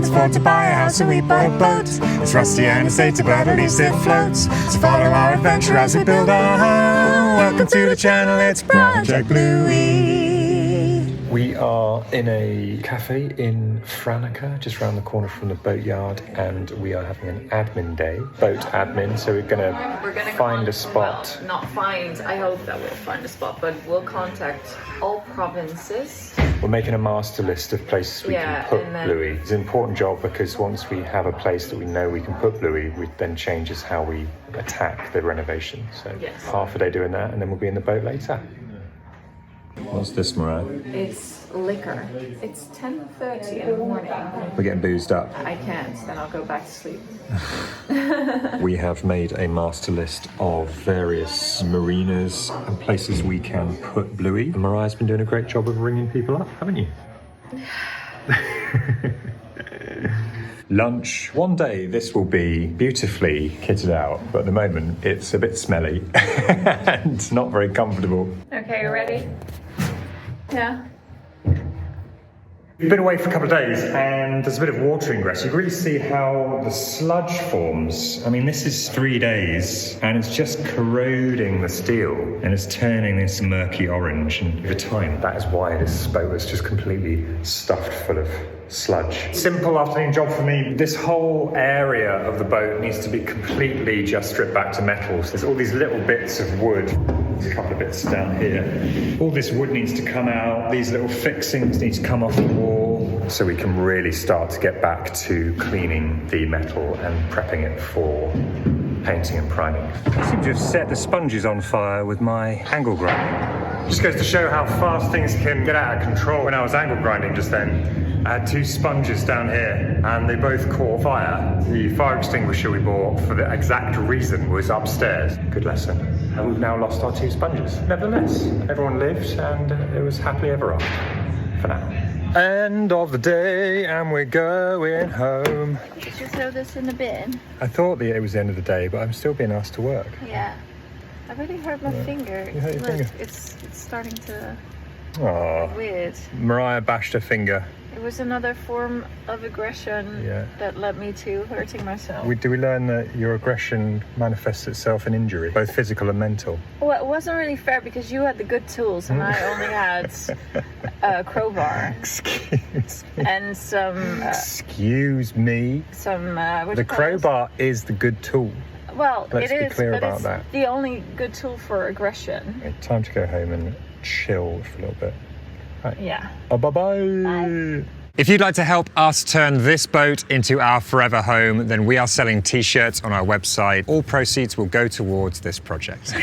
can't afford to buy a house, so we bought a boat. It's rusty and it's dated, but at least it floats. So follow our adventure as we build our home. Welcome to the channel, it's Project Bluey. We are in a cafe in Franeker, just around the corner from the boatyard, and we are having an admin day, boat admin. So we're gonna find a spot. Well, not find. I hope that we'll find a spot, but we'll contact all provinces. We're making a master list of places we can put Bluey. It's an important job because once we have a place that we know we can put Bluey, it then changes how we attack the renovation. So half a day doing that, and then we'll be in the boat later. What's this, Mariah? It's liquor. It's 10:30 in the morning. We're getting boozed up. I can't, then I'll go back to sleep. We have made a master list of various marinas and places we can put Bluey. And Mariah's been doing a great job of ringing people up, haven't you? Lunch. One day this will be beautifully kitted out, but at the moment it's a bit smelly and not very comfortable. Okay, you ready? Yeah. We've been away for a couple of days and there's a bit of water ingress. You can really see how the sludge forms. I mean, this is 3 days and it's just corroding the steel and it's turning this murky orange. And over time, that is why this boat was just completely stuffed full of sludge. Simple afternoon job for me. This whole area of the boat needs to be completely just stripped back to metal. So there's all these little bits of wood. There's a couple of bits down here. All this wood needs to come out. These little fixings need to come off the wall so we can really start to get back to cleaning the metal and prepping it for painting and priming. I seem to have set the sponges on fire with my angle grinding. Just goes to show how fast things can get out of control. When I was angle grinding just then, I had 2 sponges down here and they both caught fire. The fire extinguisher we bought for the exact reason was upstairs. Good lesson. And we've now lost our 2 sponges. Nevertheless, everyone lived and it was happily ever after for now. End of the day and we're going home. Did you throw this in the bin? I thought that it was the end of the day, but I'm still being asked to work. Yeah. I really hurt my finger. You hurt your finger? It's starting to Aww. weird. Mariah bashed her finger. It was another form of aggression that led me to hurting myself. Do we learn that your aggression manifests itself in injury, both physical and mental? Well, it wasn't really fair because you had the good tools and I only had a crowbar. Excuse me. And some... Excuse me? Some... the crowbar is the good tool. Well, Let's be clear about it's that. The only good tool for aggression. Okay, time to go home and chill for a little bit. Right. Yeah. Bye-bye. Bye. If you'd like to help us turn this boat into our forever home, then we are selling t-shirts on our website. All proceeds will go towards this project.